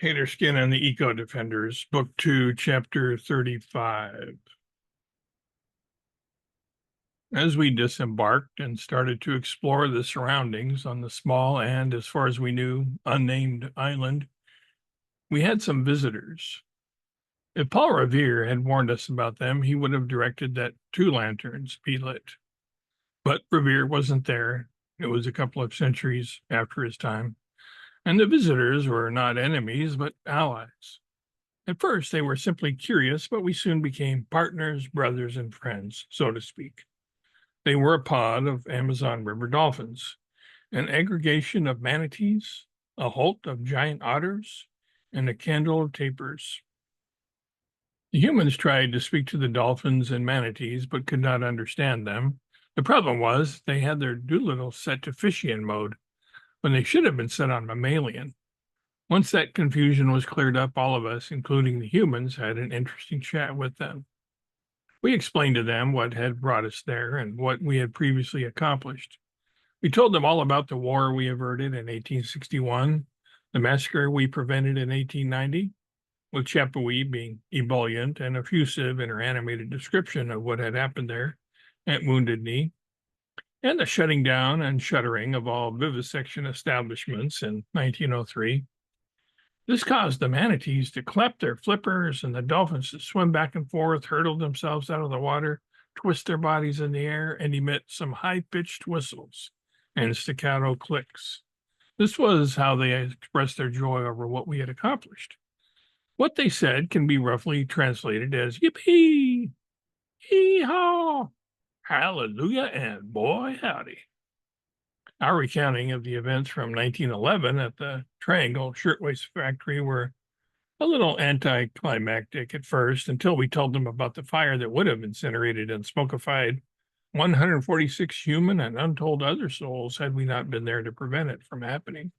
Taterskin and the Eco Defenders, Book 2, Chapter 35. As we disembarked and started to explore the surroundings on the small and, as far as we knew, unnamed island, we had some visitors. If Paul Revere had warned us about them, he would have directed that 2 lanterns be lit. But Revere wasn't there. It was a couple of centuries after his time, and the visitors were not enemies, but allies. At first, they were simply curious, but we soon became partners, brothers, and friends, so to speak. They were a pod of Amazon River dolphins, an aggregation of manatees, a holt of giant otters, and a candle of tapirs. The humans tried to speak to the dolphins and manatees, but could not understand them. The problem was they had their Doolittle set to fishian mode, when they should have been set on mammalian. Once that confusion was cleared up, all of us, including the humans, had an interesting chat with them. We explained to them what had brought us there and what we had previously accomplished. We told them all about the war we averted in 1861, the massacre we prevented in 1890, with Chapawee being ebullient and effusive in her animated description of what had happened there at Wounded Knee, and the shutting down and shuttering of all vivisection establishments in 1903. This caused the manatees to clap their flippers and the dolphins to swim back and forth, hurtle themselves out of the water, twist their bodies in the air, and emit some high-pitched whistles and staccato clicks. This was how they expressed their joy over what we had accomplished. What they said can be roughly translated as yippee, hee-haw, hallelujah, and boy howdy. Our recounting of the events from 1911 at the Triangle Shirtwaist Factory were a little anticlimactic at first until we told them about the fire that would have incinerated and smokeified 146 human and untold other souls had we not been there to prevent it from happening.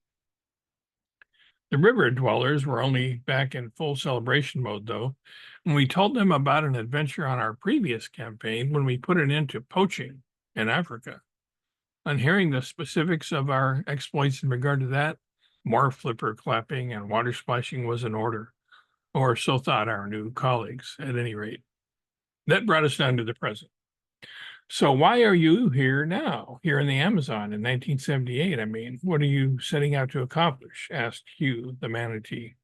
The river dwellers were only back in full celebration mode, though, when we told them about an adventure on our previous campaign when we put an end to poaching in Africa. On hearing the specifics of our exploits in regard to that, more flipper clapping and water splashing was in order, or so thought our new colleagues, at any rate. That brought us down to the present. So why are you here now, here in the Amazon in 1978? I mean, what are you setting out to accomplish? Asked Hugh, the manatee.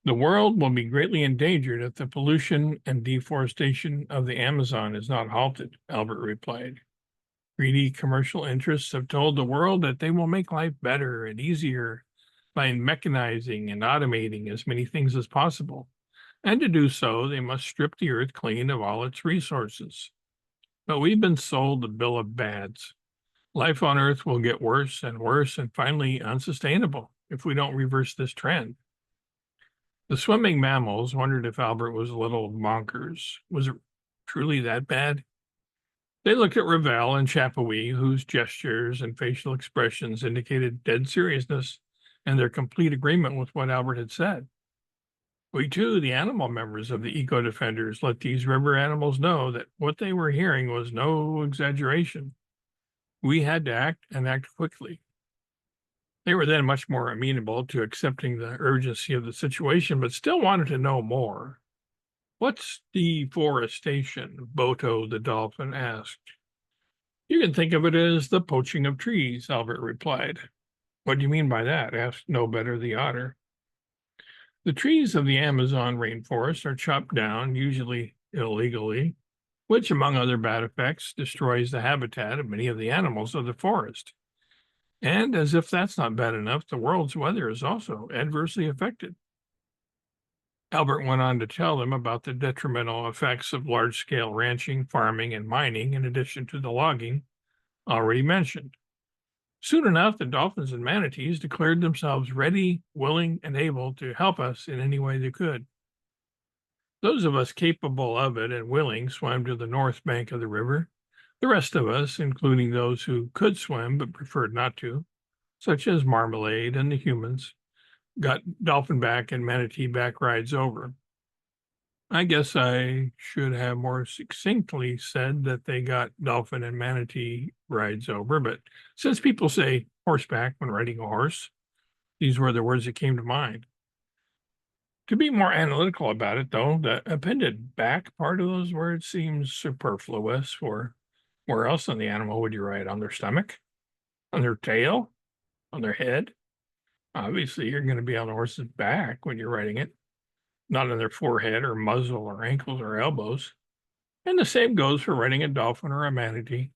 The world will be greatly endangered if the pollution and deforestation of the Amazon is not halted, Albert replied. Greedy commercial interests have told the world that they will make life better and easier by mechanizing and automating as many things as possible. And to do so, they must strip the earth clean of all its resources. But we've been sold the bill of bads. Life on earth will get worse and finally unsustainable if we don't reverse this trend. The swimming mammals wondered if Albert was a little bonkers. Was it truly that bad? They looked at Ravel and Chapawee, whose gestures and facial expressions indicated dead seriousness and their complete agreement with what Albert had said. We, too, the animal members of the Eco Defenders, let these river animals know that what they were hearing was no exaggeration. We had to act and act quickly. They were then much more amenable to accepting the urgency of the situation, but still wanted to know more. What's deforestation? Boto the dolphin asked. You can think of it as the poaching of trees, Albert replied. What do you mean by that? Asked No Better the otter. The trees of the Amazon rainforest are chopped down, usually illegally, which, among other bad effects, destroys the habitat of many of the animals of the forest. And as if that's not bad enough, the world's weather is also adversely affected. Albert went on to tell them about the detrimental effects of large-scale ranching, farming, and mining, in addition to the logging already mentioned. Soon enough, the dolphins and manatees declared themselves ready, willing, and able to help us in any way they could. Those of us capable of it and willing swam to the north bank of the river. The rest of us, including those who could swim but preferred not to, such as Marmalade and the humans, got dolphin back and manatee back rides over. I guess I should have more succinctly said that they got dolphin and manatee rides over, but since people say horseback when riding a horse, these were the words that came to mind. To be more analytical about it, though, the appended back part of those words seems superfluous. For where else on the animal would you write? On their stomach? On their tail? On their head? Obviously, you're going to be on the horse's back when you're writing it, not on their forehead or muzzle or ankles or elbows. And the same goes for writing a dolphin or a manatee,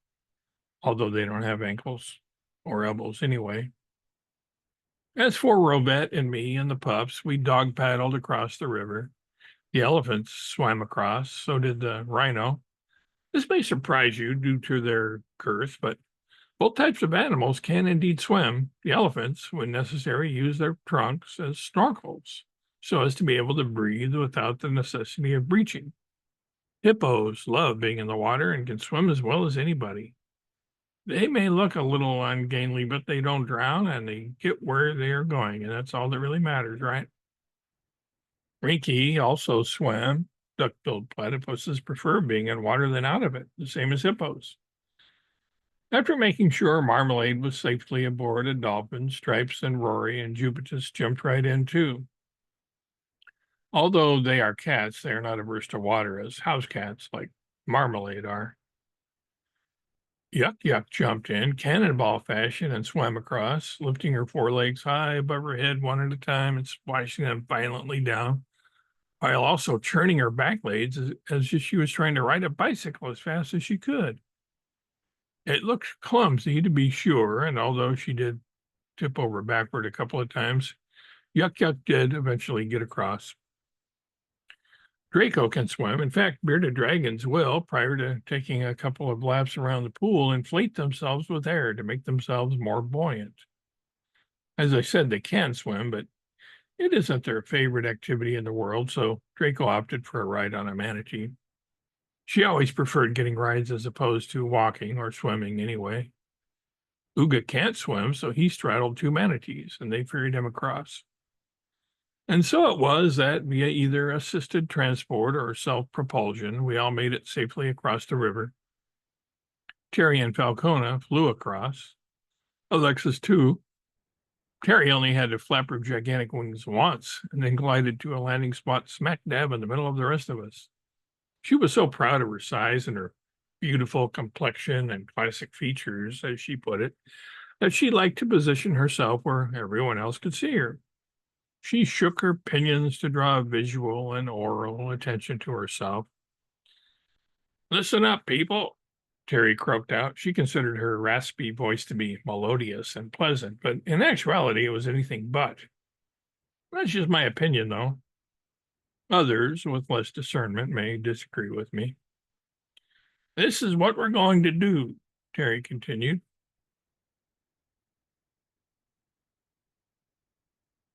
although they don't have ankles or elbows anyway. As for Robet and me and the pups, we dog paddled across the river. The elephants swam across, so did the rhino. This may surprise you due to their girth, but both types of animals can indeed swim. The elephants, when necessary, use their trunks as snorkels so as to be able to breathe without the necessity of breaching. Hippos love being in the water and can swim as well as anybody. They may look a little ungainly, but they don't drown and they get where they are going, and that's all that really matters, right? Rinky also swam. Duck-billed platypuses prefer being in water than out of it, the same as hippos. After making sure Marmalade was safely aboard a dolphin, Stripes and Rory and Jupitus jumped right in too. Although they are cats, they are not averse to water as house cats like Marmalade are. Yuck Yuck jumped in, cannonball fashion, and swam across, lifting her forelegs high above her head one at a time and splashing them violently down, while also churning her back legs as if she was trying to ride a bicycle as fast as she could. It looked clumsy, to be sure, and although she did tip over backward a couple of times, Yuck Yuck did eventually get across. Draco can swim. In fact, bearded dragons will, prior to taking a couple of laps around the pool, inflate themselves with air to make themselves more buoyant. As I said, they can swim, but it isn't their favorite activity in the world, so Draco opted for a ride on a manatee. She always preferred getting rides as opposed to walking or swimming anyway. Uga can't swim, so he straddled two manatees, and they ferried him across. And so it was that via either assisted transport or self-propulsion, we all made it safely across the river. Terry and Falcona flew across. Alexis, too. Terry only had to flap her gigantic wings once and then glided to a landing spot smack dab in the middle of the rest of us. She was so proud of her size and her beautiful complexion and classic features, as she put it, that she liked to position herself where everyone else could see her. She shook her pinions to draw visual and oral attention to herself. "Listen up, people," Terry croaked out. She considered her raspy voice to be melodious and pleasant, but in actuality it was anything but. That's just my opinion, though. Others, with less discernment, may disagree with me. "This is what we're going to do," Terry continued.